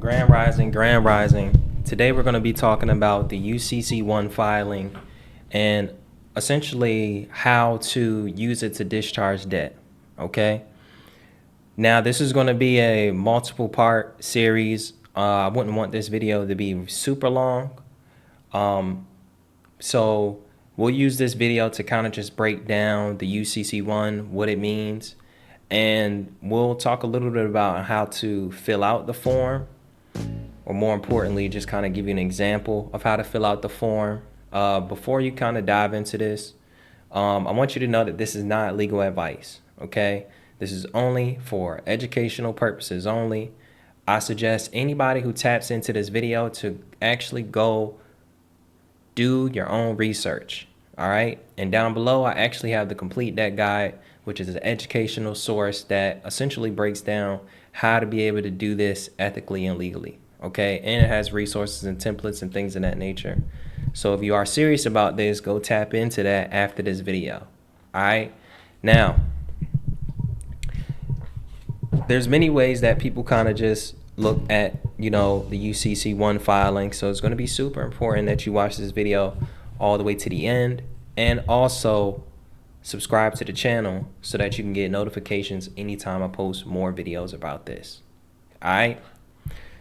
Grand Rising, Grand Rising. Today we're going to be talking about the UCC1 filing and essentially how to use it to discharge debt, okay? Now this is going to be a multiple part series. I wouldn't want this video to be super long. So we'll use this video to kind of just break down the UCC1, what it means, and we'll talk a little bit about how to fill out the form, or more importantly, just kind of give you an example of how to fill out the form. Before you kind of dive into this, I want you to know that this is not legal advice, okay? This is only for educational purposes only. I suggest anybody who taps into this video to actually go do your own research, all right? And down below, I actually have the complete debt guide, which is an educational source that essentially breaks down how to be able to do this ethically and legally, okay? And it has resources and templates and things of that nature. So if you are serious about this, go tap into that after this video, all right? Now, there's many ways that people kind of just look at, you know, the UCC1 filing. So it's going to be super important that you watch this video all the way to the end, and also subscribe to the channel so that you can get notifications anytime I post more videos about this. All right.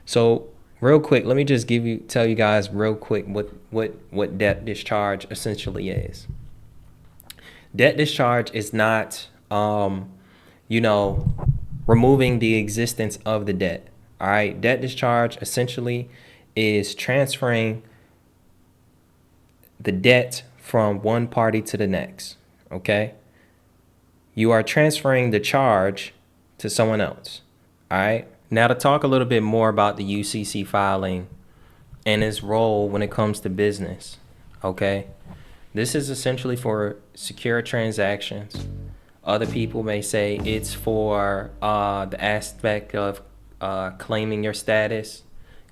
So real quick, let me just tell you guys real quick what debt discharge essentially is. Debt discharge is not, you know, removing the existence of the debt. All right. Debt discharge essentially is transferring the debt from one party to the next. Okay. You are transferring the charge to someone else. All right. Now to talk a little bit more about the UCC filing and its role when it comes to business. Okay. This is essentially for secure transactions. Other people may say it's for the aspect of claiming your status,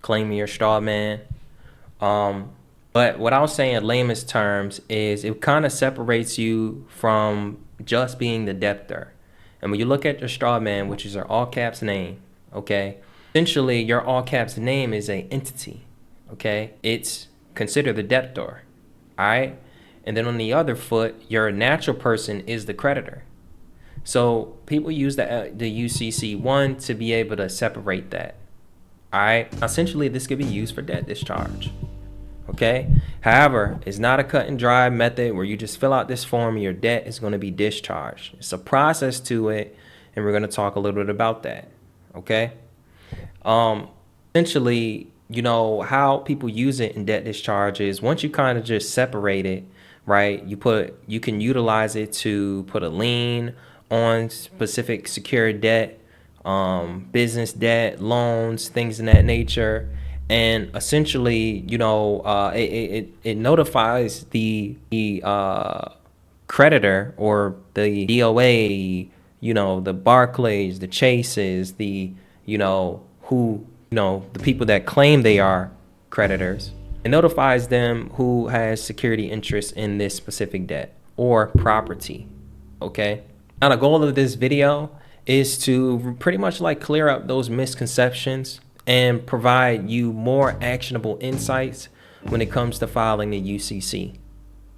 claiming your straw man. But what I'll say in layman's terms is it kind of separates you from just being the debtor. And when you look at your straw man, which is your all caps name, okay, essentially your all caps name is an entity, okay? It's considered the debtor, all right? And then on the other foot, your natural person is the creditor. So people use the UCC1 to be able to separate that, all right? Essentially, this could be used for debt discharge. Okay. However, it's not a cut and dry method where you just fill out this form and your debt is going to be discharged. It's a process to it, and we're going to talk a little bit about that. Okay. Essentially, you know, how people use it in debt discharge is once you kind of just separate it, right? You can utilize it to put a lien on specific secured debt, business debt, loans, things of that nature. And essentially, you know, it notifies the creditor or the DOA, you know, the Barclays, the Chases, the, you know, the people that claim they are creditors. It notifies them who has security interest in this specific debt or property. Okay. Now, the goal of this video is to pretty much like clear up those misconceptions and provide you more actionable insights when it comes to filing the UCC.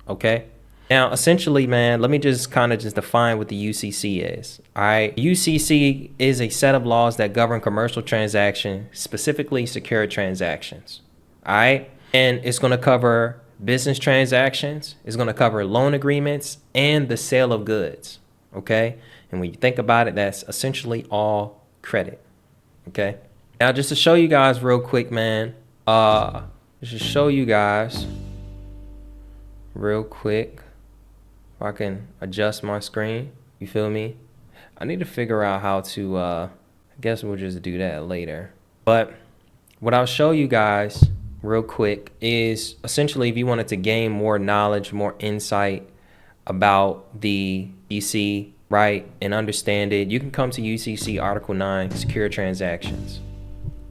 Okay. Now, essentially, man, let me just kind of just define what the UCC is. All right. UCC is a set of laws that govern commercial transactions, specifically secured transactions. All right. And it's going to cover business transactions. It's going to cover loan agreements and the sale of goods. Okay. And when you think about it, that's essentially all credit. Okay. Now, just to show you guys real quick, man, just to show you guys real quick, if I can adjust my screen, you feel me? I need to figure out how to, I guess we'll just do that later. But what I'll show you guys real quick is essentially if you wanted to gain more knowledge, more insight about the UCC, right, and understand it, you can come to UCC Article 9, Secure Transactions.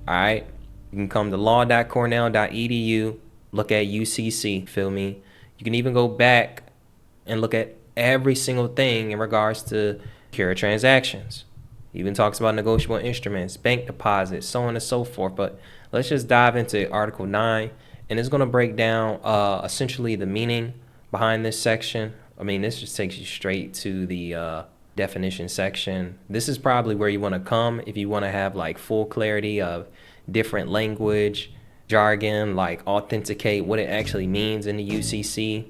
All right. You can come to law.cornell.edu, look at UCC, feel me? You can even go back and look at every single thing in regards to secure transactions. Even talks about negotiable instruments, bank deposits, so on and so forth. But let's just dive into Article 9, and it's going to break down essentially the meaning behind this section. I mean, this just takes you straight to the definition section. This is probably where you want to come if you want to have like full clarity of different language, jargon, like authenticate, what it actually means in the UCC,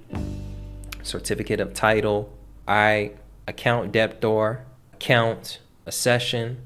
certificate of title, account debtor, account, accession.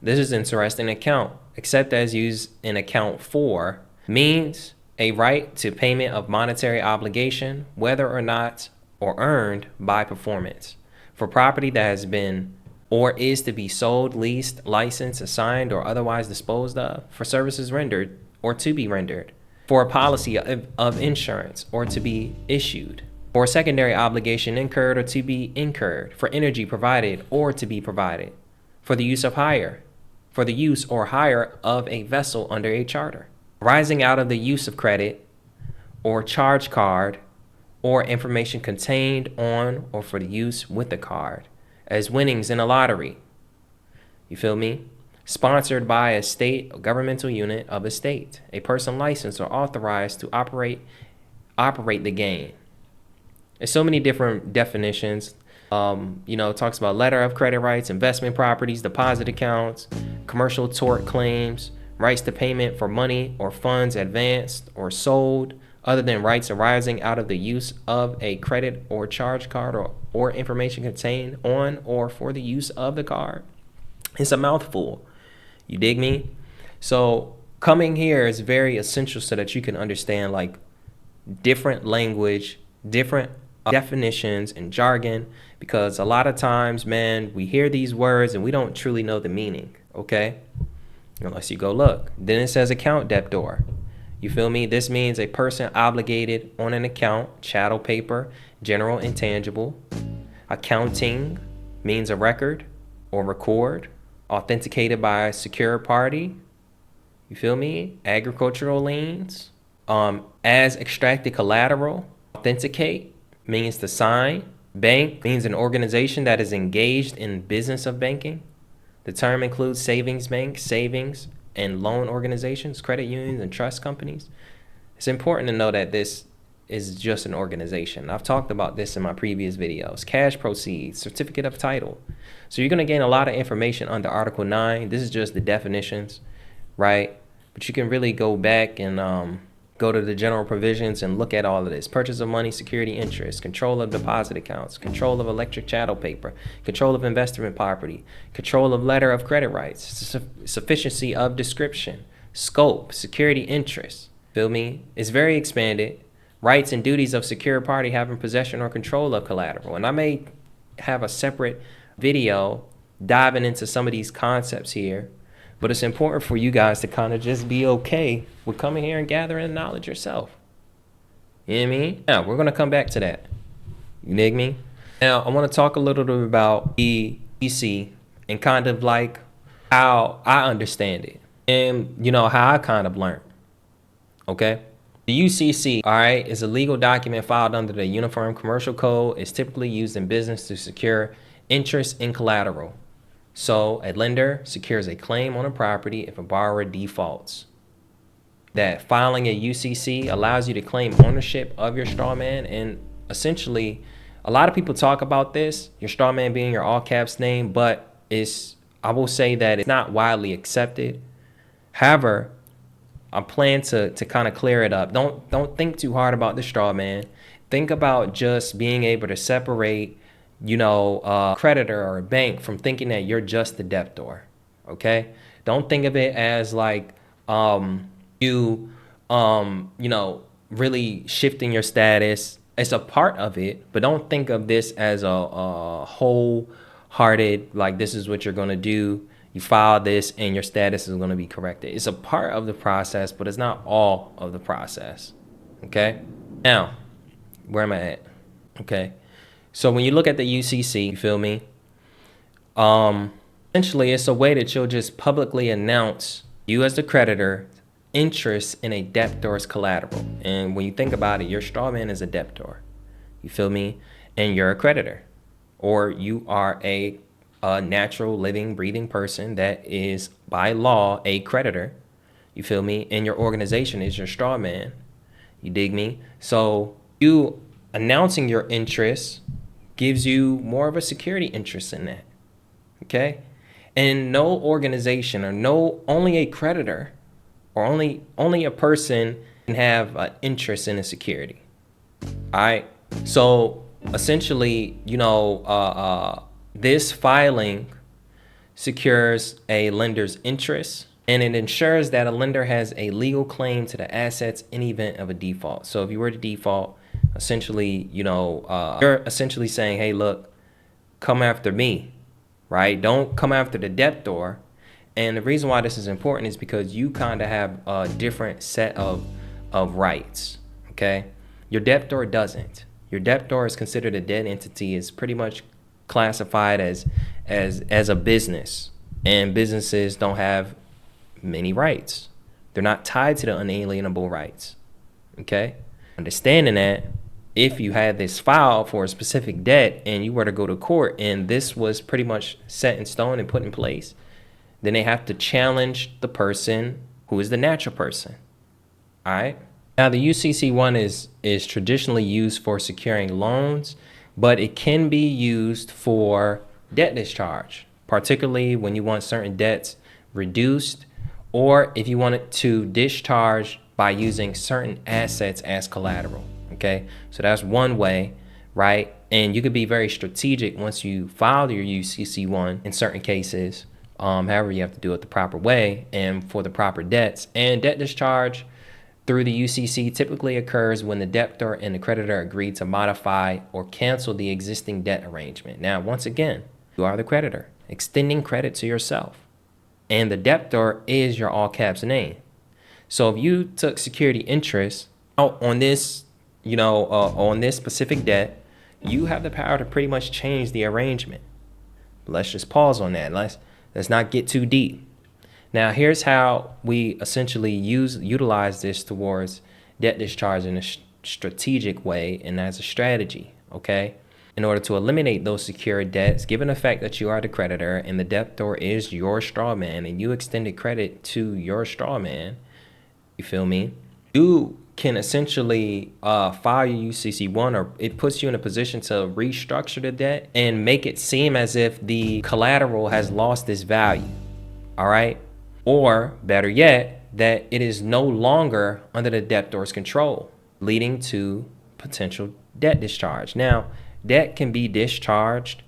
This is interesting. Account, except as used in account for, means a right to payment of monetary obligation, whether or not or earned by performance, for property that has been or is to be sold, leased, licensed, assigned, or otherwise disposed of, for services rendered or to be rendered, for a policy of insurance or to be issued, for a secondary obligation incurred or to be incurred, for energy provided or to be provided, for the use or hire of a vessel under a charter, arising out of the use of credit or charge card or information contained on or for the use with the card, as winnings in a lottery. You feel me? Sponsored by a state or governmental unit of a state, a person licensed or authorized to operate the game. There's so many different definitions. It talks about letter of credit rights, investment properties, deposit accounts, commercial tort claims, rights to payment for money or funds advanced or sold, other than rights arising out of the use of a credit or charge card or information contained on or for the use of the card. It's a mouthful. You dig me? So coming here is very essential so that you can understand like different language, different definitions and jargon, because a lot of times, man, we hear these words and we don't truly know the meaning, okay? Unless you go look. Then it says account debtor. You feel me? This means a person obligated on an account, chattel paper, general intangible. Accounting means a record or record, authenticated by a secure party. You feel me? Agricultural liens. As extracted collateral. Authenticate means to sign. Bank means an organization that is engaged in business of banking. The term includes savings banks, savings and loan organizations, credit unions, and trust companies. It's important to know that this is just an organization. I've talked about this in my previous videos. Cash proceeds, certificate of title. So you're going to gain a lot of information under Article 9. This is just the definitions, right? But you can really go back and go to the general provisions and look at all of this. Purchase of money, security interest, control of deposit accounts, control of electric chattel paper, control of investment property, control of letter of credit rights, sufficiency of description, scope, security interest. Feel me? It's very expanded. Rights and duties of secure party having possession or control of collateral. And I may have a separate video diving into some of these concepts here, but it's important for you guys to kind of just be okay with coming here and gathering knowledge yourself. You know what I mean? Now, we're going to come back to that. You dig me? Now, I want to talk a little bit about EC and kind of like how I understand it and, how I kind of learned. Okay? The UCC, all right, is a legal document filed under the Uniform Commercial Code. It's typically used in business to secure interest in collateral. So a lender secures a claim on a property if a borrower defaults. That filing a UCC allows you to claim ownership of your straw man. And essentially, a lot of people talk about this, your straw man being your all caps name, but I will say that it's not widely accepted. However, I plan to kind of clear it up. Don't think too hard about the straw man. Think about just being able to separate, a creditor or a bank from thinking that you're just the debtor. Okay? Don't think of it as like really shifting your status. It's a part of it, but don't think of this as a wholehearted, like this is what you're going to do. You file this and your status is going to be corrected. It's a part of the process, but it's not all of the process. Okay? Now, where am I at? Okay. So when you look at the UCC, you feel me? Essentially, it's a way that you'll just publicly announce you as the creditor interest in a debtor's collateral. And when you think about it, your straw man is a debtor. You feel me? And you're a creditor, or you are a a natural living, breathing person that is by law a creditor. You feel me? And your organization is your straw man. You dig me? So you announcing your interests gives you more of a security interest in that. Okay? And no organization or only a creditor or only a person can have an interest in a security. All right. So essentially, this filing secures a lender's interest, and it ensures that a lender has a legal claim to the assets in event of a default. So if you were to default, essentially, you're essentially saying, hey, look, come after me, right? Don't come after the debtor. And the reason why this is important is because you kind of have a different set of rights, okay? Your debtor doesn't. Your debtor is considered a debt entity, is pretty much classified as a business, and businesses don't have many rights. They're not tied to the unalienable rights, okay? Understanding that, if you had this file for a specific debt and you were to go to court and this was pretty much set in stone and put in place, then they have to challenge the person who is the natural person. All right. Now, the UCC1 is traditionally used for securing loans, but it can be used for debt discharge, particularly when you want certain debts reduced, or if you want it to discharge by using certain assets as collateral. Okay, so that's one way, right? And you could be very strategic once you file your UCC1 in certain cases. However, you have to do it the proper way and for the proper debts. And debt discharge through the UCC typically occurs when the debtor and the creditor agree to modify or cancel the existing debt arrangement. Now, once again, you are the creditor, extending credit to yourself, and the debtor is your all caps name. So if you took security interest out on this, on this specific debt, you have the power to pretty much change the arrangement. Let's just pause on that. Let's not get too deep. Now, here's how we essentially utilize this towards debt discharge in a strategic way and as a strategy, okay? In order to eliminate those secured debts, given the fact that you are the creditor and the debtor is your straw man and you extended credit to your straw man, you feel me? You can essentially file your UCC1, or it puts you in a position to restructure the debt and make it seem as if the collateral has lost its value, all right? Or better yet, that it is no longer under the debtor's control, leading to potential debt discharge. Now, debt can be discharged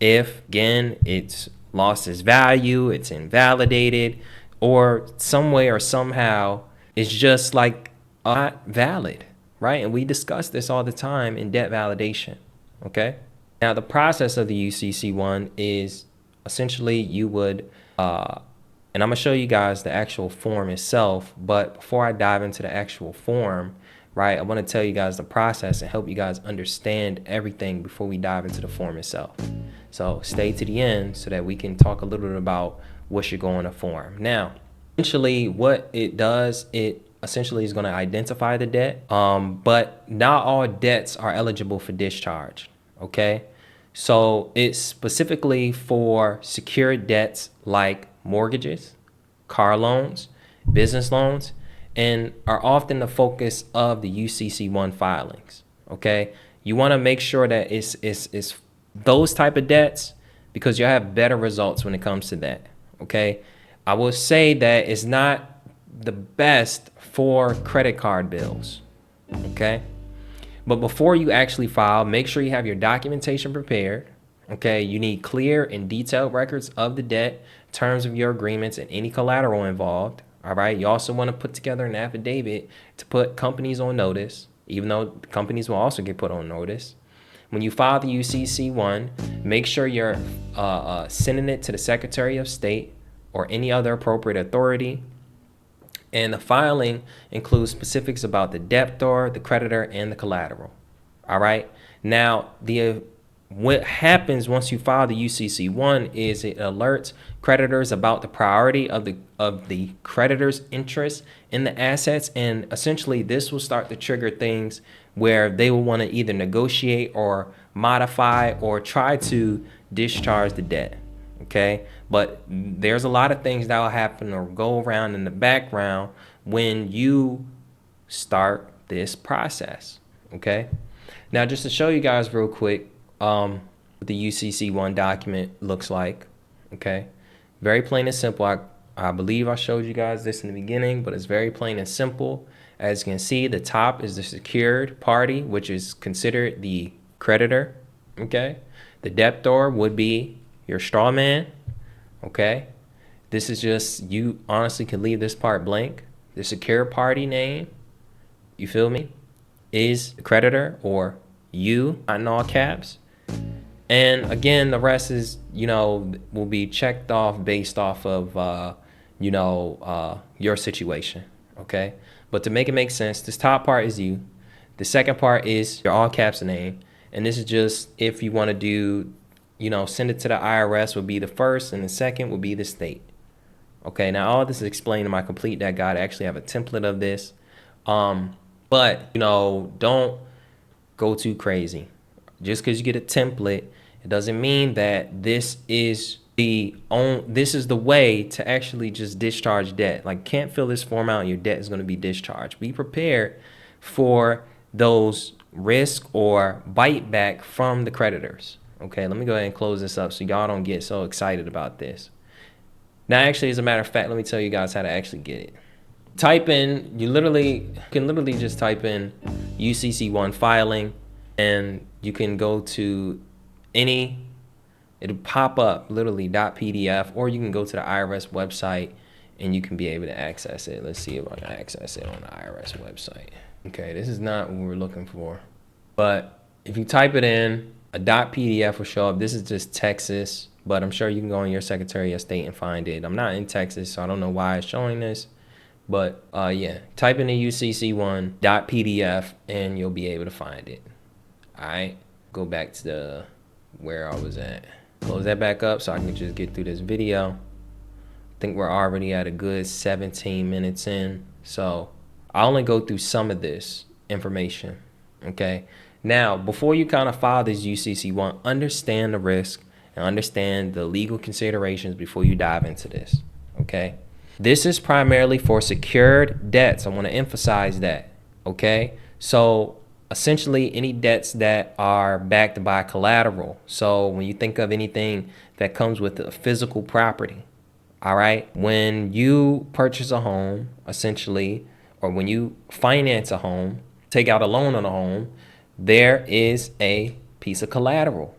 if, again, it's lost its value, it's invalidated, or some way or somehow it's just like not valid, right? And we discuss this all the time in debt validation, okay? Now, the process of the UCC1 is essentially you would, and I'm gonna show you guys the actual form itself, but before I dive into the actual form, right, I wanna tell you guys the process and help you guys understand everything before we dive into the form itself. So stay to the end so that we can talk a little bit about what should go on a form. Now, essentially what it does, it essentially is gonna identify the debt, but not all debts are eligible for discharge, okay? So it's specifically for secured debts like mortgages, car loans, business loans, and are often the focus of the UCC1 filings, okay? You wanna make sure that it's those type of debts because you'll have better results when it comes to that, okay? I will say that it's not the best for credit card bills, okay? But before you actually file, make sure you have your documentation prepared, okay? You need clear and detailed records of the debt, terms of your agreements, and any collateral involved, all right? You also want to put together an affidavit to put companies on notice, even though companies will also get put on notice. When you file the UCC1, make sure you're sending it to the Secretary of State or any other appropriate authority. And the filing includes specifics about the debtor, the creditor, and the collateral. All right. Now, what happens once you file the UCC1 is it alerts creditors about the priority of the creditor's interest in the assets, and essentially this will start to trigger things where they will want to either negotiate or modify, or try to discharge the debt. Okay, but there's a lot of things that will happen or go around in the background when you start this process. Okay, now just to show you guys real quick what the UCC1 document looks like. Okay, very plain and simple. I believe I showed you guys this in the beginning, but it's very plain and simple. As you can see, the top is the secured party, which is considered the creditor. Okay, the debtor would be your straw man. Okay, this is just, you honestly can leave this part blank. The secure party name, you feel me, is the creditor, or you, not in all caps. And again, the rest is, will be checked off based off of, your situation. Okay, but to make it make sense, this top part is you. The second part is your all caps name. And this is just if you want to do, send it to the IRS would be the first, and the second would be the state. Okay, now all this is explained in my complete debt guide. I actually have a template of this. But, don't go too crazy. Just because you get a template, it doesn't mean that this is the way to actually just discharge debt. Like, can't fill this form out and your debt is going to be discharged. Be prepared for those risk or bite back from the creditors. Okay, let me go ahead and close this up so y'all don't get so excited about this. Now, actually, as a matter of fact, let me tell you guys how to actually get it. Type in, you can literally just type in UCC1 filing, and you can go to it'll pop up literally .pdf, or you can go to the IRS website and you can be able to access it. Let's see if I can access it on the IRS website. Okay, this is not what we're looking for. But if you type it in, a .pdf will show up. This is just Texas, but I'm sure you can go on your Secretary of State and find it. I'm not in Texas, so I don't know why it's showing this. But yeah, type in the UCC1 .pdf and you'll be able to find it. All right, go back to where I was at. Close that back up so I can just get through this video. I think we're already at a good 17 minutes in. So I'll only go through some of this information. Okay. Now, before you kind of file this UCC1, understand the risk and understand the legal considerations before you dive into this. Okay. This is primarily for secured debts. I want to emphasize that. Okay. So essentially any debts that are backed by collateral. So when you think of anything that comes with a physical property, all right, when you purchase a home, essentially, or when you finance a home, take out a loan on a home, there is a piece of collateral.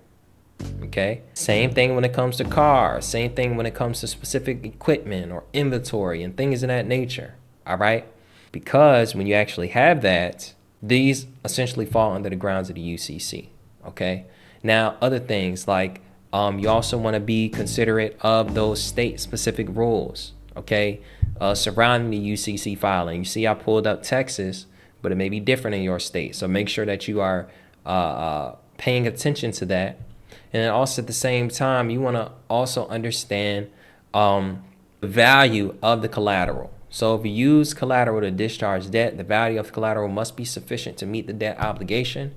Okay. Same thing when it comes to cars, same thing when it comes to specific equipment or inventory and things of that nature. All right. Because when you actually have that, these essentially fall under the grounds of the UCC. Okay. Now, other things like you also want to be considerate of those state specific rules. Okay. Surrounding the UCC filing. You see, I pulled up Texas, but it may be different in your state. So make sure that you are paying attention to that. And then also at the same time, you want to also understand the value of the collateral. So if you use collateral to discharge debt, the value of the collateral must be sufficient to meet the debt obligation.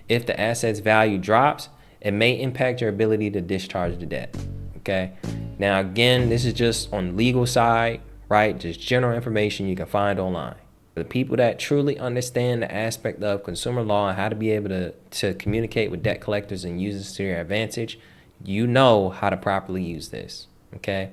If the asset's value drops, it may impact your ability to discharge the debt. Okay. Now, again, this is just on the legal side, right? Just general information you can find online. The people that truly understand the aspect of consumer law and how to be able to communicate with debt collectors and use this to your advantage, you know how to properly use this. Okay.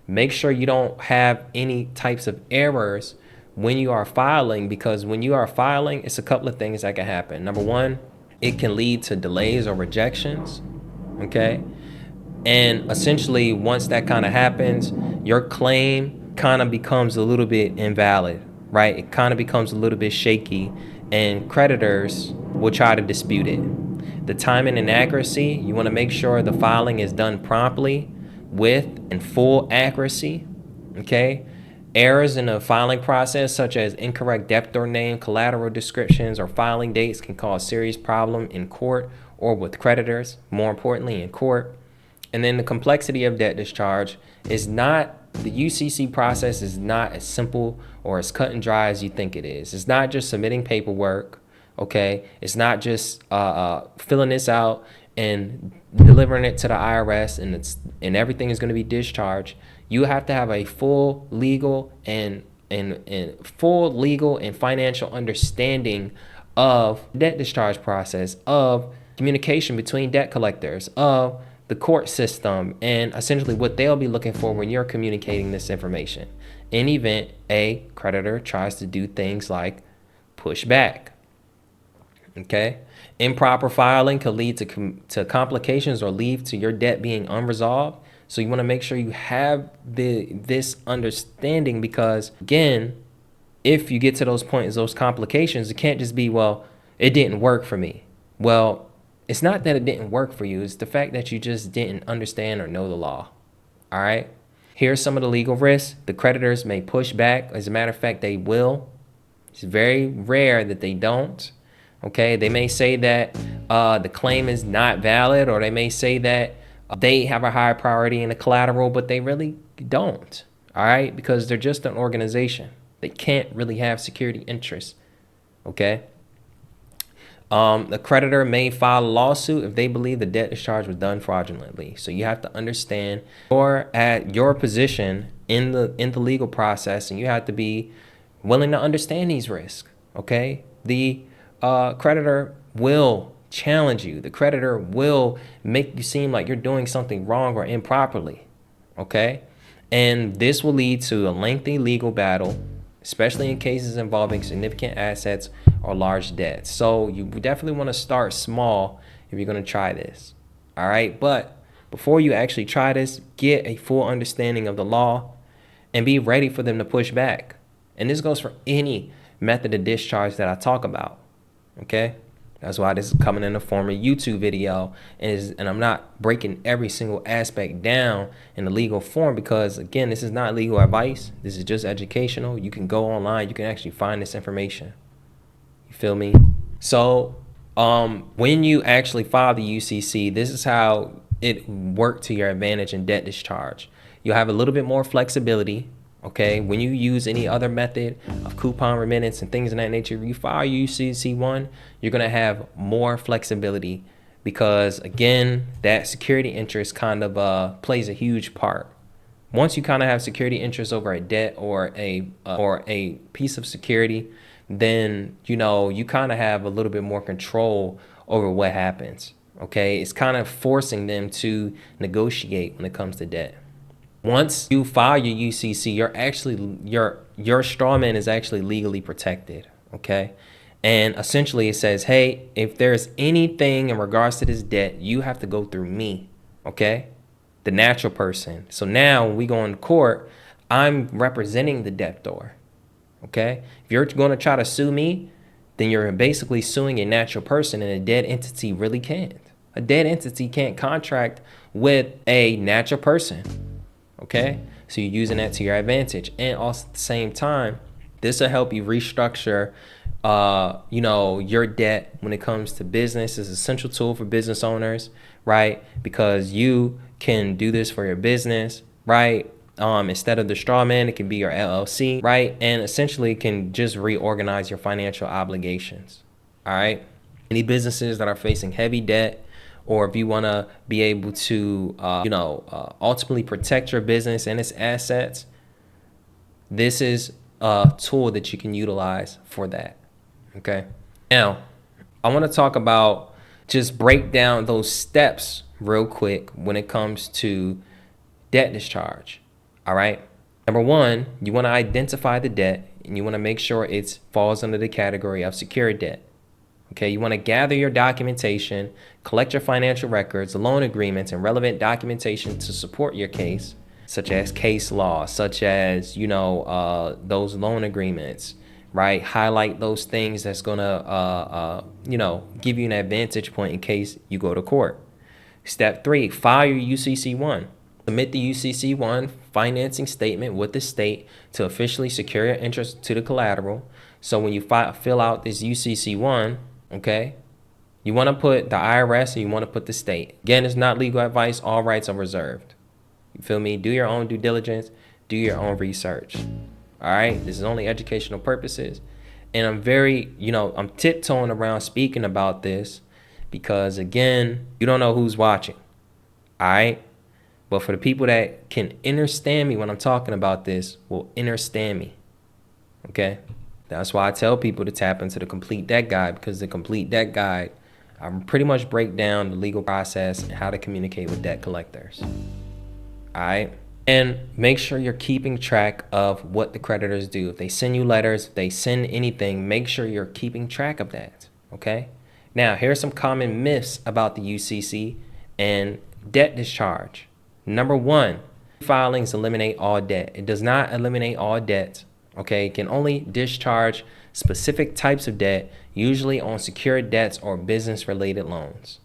Make sure you don't have any types of errors when you are filing, because when you are filing, it's a couple of things that can happen. Number one, it can lead to delays or rejections. Okay. And essentially, once that kind of happens, your claim kind of becomes a little bit invalid, right? It kind of becomes a little bit shaky, and creditors will try to dispute it. The timing and accuracy, you want to make sure the filing is done promptly with and full accuracy. Okay. Errors in the filing process, such as incorrect debtor name, collateral descriptions, or filing dates, can cause serious problem in court or with creditors, more importantly in court. And then the complexity of debt discharge is not, the UCC process is not as simple or as cut and dry as you think it is. It's not just submitting paperwork, Okay, it's not just filling this out and delivering it to the IRS, and everything is going to be discharged. You have to have a full legal and financial understanding of debt discharge process, of communication between debt collectors, of the court system, and essentially what they'll be looking for when you're communicating this information. In event a creditor tries to do things like push back. Okay, improper filing could lead to complications or lead to your debt being unresolved. So you want to make sure you have this understanding, because again, if you get to those points, those complications, it can't just be, well, it didn't work for me. Well, it's not that it didn't work for you. It's the fact that you just didn't understand or know the law. All right. Here's some of the legal risks. The creditors may push back. As a matter of fact, they will. It's very rare that they don't. Okay, they may say that the claim is not valid, or they may say that they have a higher priority in the collateral, but they really don't. All right, because they're just an organization. They can't really have security interests. Okay. The creditor may file a lawsuit if they believe the debt discharge was done fraudulently. So you have to understand you're at your position in the legal process, and you have to be willing to understand these risks. Okay, the creditor will challenge you. The creditor will make you seem like you're doing something wrong or improperly. Okay, and this will lead to a lengthy legal battle, especially in cases involving significant assets or large debts. So you definitely want to start small if you're going to try this. All right, but before you actually try this, get a full understanding of the law and be ready for them to push back. And this goes for any method of discharge that I talk about. Okay, that's why this is coming in the form of YouTube video, and I'm not breaking every single aspect down in the legal form, because again, this is not legal advice. This is just educational. You can go online, you can actually find this information. You feel me? So when you actually file the UCC, this is how it worked to your advantage in debt discharge. You'll have a little bit more flexibility. Okay, when you use any other method of coupon remittance and things of that nature, if you file UCC 1, you're going to have more flexibility, because again, that security interest kind of plays a huge part. Once you kind of have security interest over a debt or a piece of security, then you kind of have a little bit more control over what happens. Okay, it's kind of forcing them to negotiate when it comes to debt. Once you file your UCC, your straw man is actually legally protected. Okay, and essentially it says, hey, if there's anything in regards to this debt, you have to go through me. Okay, the natural person. So now when we go into court, I'm representing the debtor. Okay, if you're going to try to sue me, then you're basically suing a natural person, and a dead entity really can't. A dead entity can't contract with a natural person. Okay, so you're using that to your advantage, and also at the same time, this will help you restructure, your debt when it comes to business. It's an essential tool for business owners, right? Because you can do this for your business, right? Instead of the straw man, it can be your LLC, right? And essentially can just reorganize your financial obligations. All right. Any businesses that are facing heavy debt, or if you want to be able to, ultimately protect your business and its assets, this is a tool that you can utilize for that. Okay. Now, I want to talk about, just break down those steps real quick when it comes to debt discharge. All right. Number one, you want to identify the debt, and you want to make sure it falls under the category of secured debt. Okay, you want to gather your documentation, collect your financial records, loan agreements, and relevant documentation to support your case, such as case law, such as, those loan agreements, right? Highlight those things that's going to, give you an advantage point in case you go to court. Step 3, file your UCC 1. Submit the UCC 1 financing statement with the state to officially secure your interest to the collateral. So when you fill out this UCC 1, okay, you want to put the IRS and you want to put the state. Again, it's not legal advice. All rights are reserved. You feel me? Do your own due diligence. Do your own research. All right. This is only educational purposes. And I'm very, I'm tiptoeing around speaking about this because, again, you don't know who's watching. All right. But for the people that can understand me when I'm talking about this, will understand me. Okay. That's why I tell people to tap into the complete deck guide, because the complete deck guide, I pretty much break down the legal process and how to communicate with debt collectors. All right. And make sure you're keeping track of what the creditors do. If they send you letters, if they send anything, make sure you're keeping track of that. Okay. Now, here's some common myths about the UCC and debt discharge. Number one, filings eliminate all debt. It does not eliminate all debt. Okay. It can only discharge specific types of debt, usually on secured debts or business related loans.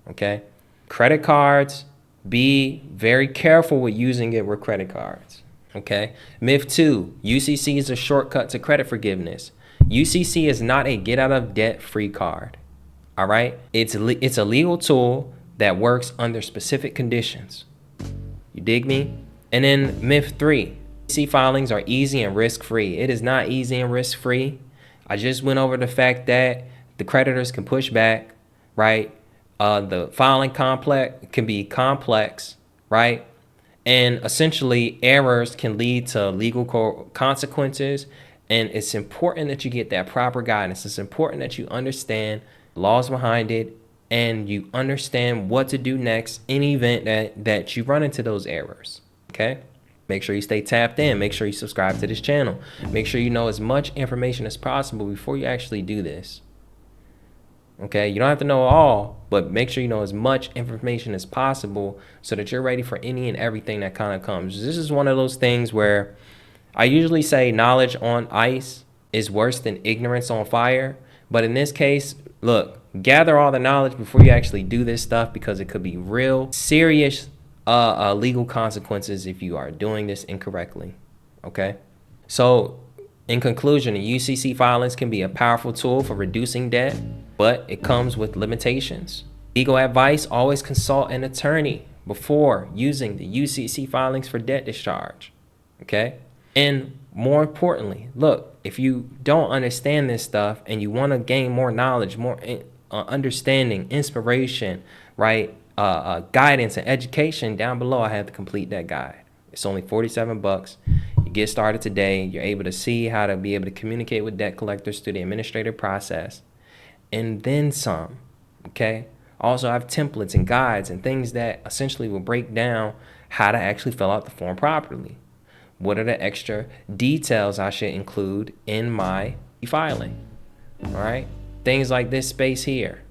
Okay. Credit cards, be very careful with using it with credit cards. Okay. Myth 2, UCC is a shortcut to credit forgiveness. UCC is not a get out of debt free card. All right. It's a legal tool that works under specific conditions. You dig me? And then myth 3, UCC filings are easy and risk free. It is not easy and risk free. I just went over the fact that the creditors can push back, right? The filing complex can be complex, right? And essentially errors can lead to legal consequences. And it's important that you get that proper guidance. It's important that you understand laws behind it and you understand what to do next in the event that you run into those errors. Okay. Make sure you stay tapped in. Make sure you subscribe to this channel. Make sure you know as much information as possible before you actually do this. Okay, you don't have to know all, but make sure you know as much information as possible so that you're ready for any and everything that kind of comes. This is one of those things where I usually say knowledge on ice is worse than ignorance on fire. But in this case, look, gather all the knowledge before you actually do this stuff, because it could be real serious legal consequences if you are doing this incorrectly. Okay, so in conclusion, the UCC filings can be a powerful tool for reducing debt, but it comes with limitations. Legal advice: always consult an attorney before using the UCC filings for debt discharge. Okay. And more importantly, look, if you don't understand this stuff and you want to gain more knowledge, more understanding, inspiration, right? Guidance and education, down below I have the complete debt guide. It's only $47. You get started today. You're able to see how to be able to communicate with debt collectors through the administrative process and then some. Okay. Also, I have templates and guides and things that essentially will break down how to actually fill out the form properly. What are the extra details I should include in my filing? All right. Things like this space here.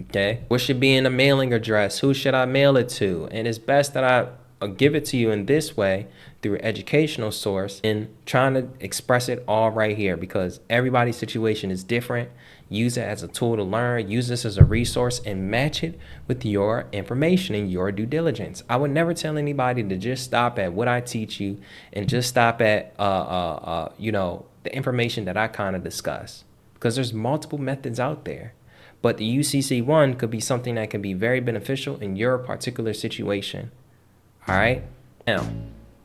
Okay. What should be in the mailing address? Who should I mail it to? And it's best that I give it to you in this way through an educational source and trying to express it all right here, because everybody's situation is different. Use it as a tool to learn. Use this as a resource and match it with your information and your due diligence. I would never tell anybody to just stop at what I teach you and just stop at the information that I kind of discuss, because there's multiple methods out there. But the UCC one could be something that can be very beneficial in your particular situation. All right. Now,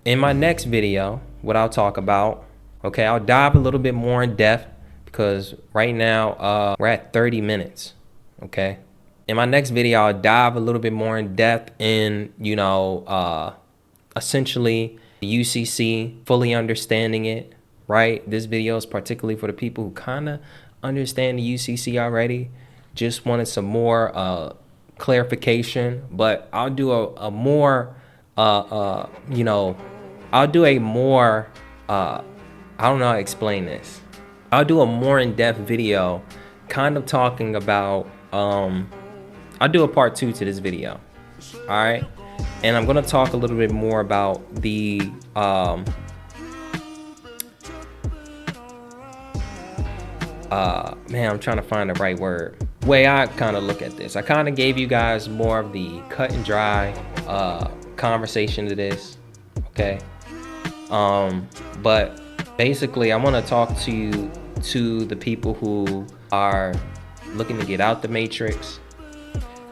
in my next video, what I'll talk about, okay, I'll dive a little bit more in depth, because right now we're at 30 minutes. Okay. In my next video, I'll dive a little bit more in depth in, essentially the UCC, fully understanding it, right? This video is particularly for the people who kind of understand the UCC already, just wanted some more clarification, but I'll do a more, I'll do a more, I don't know how to explain this. I'll do a more in-depth video kind of talking about, I'll do a part 2 to this video. All right. And I'm going to talk a little bit more about the, I'm trying to find the right word. Way I kind of look at this, I kind of gave you guys more of the cut and dry conversation to this. Okay. But basically I want to talk to the people who are looking to get out the matrix.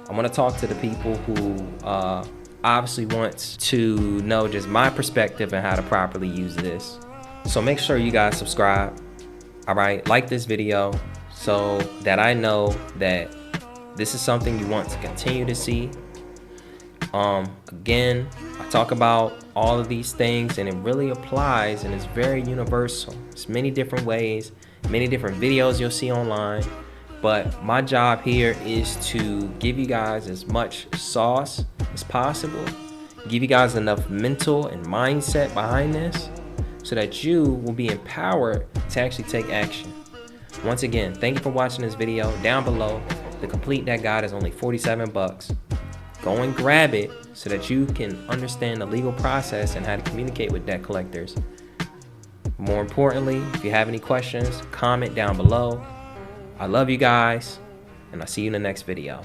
I want to talk to the people who obviously wants to know just my perspective and how to properly use this. So make sure you guys subscribe. All right, like this video so that I know that this is something you want to continue to see. Again, I talk about all of these things and it really applies and it's very universal. It's many different ways, many different videos you'll see online, but my job here is to give you guys as much sauce as possible, give you guys enough mental and mindset behind this so that you will be empowered to actually take action. Once again, thank you for watching this video. Down below, the complete debt guide is only 47 bucks. Go and grab it so that you can understand the legal process and how to communicate with debt collectors. More importantly, if you have any questions, comment down below. I love you guys, and I'll see you in the next video.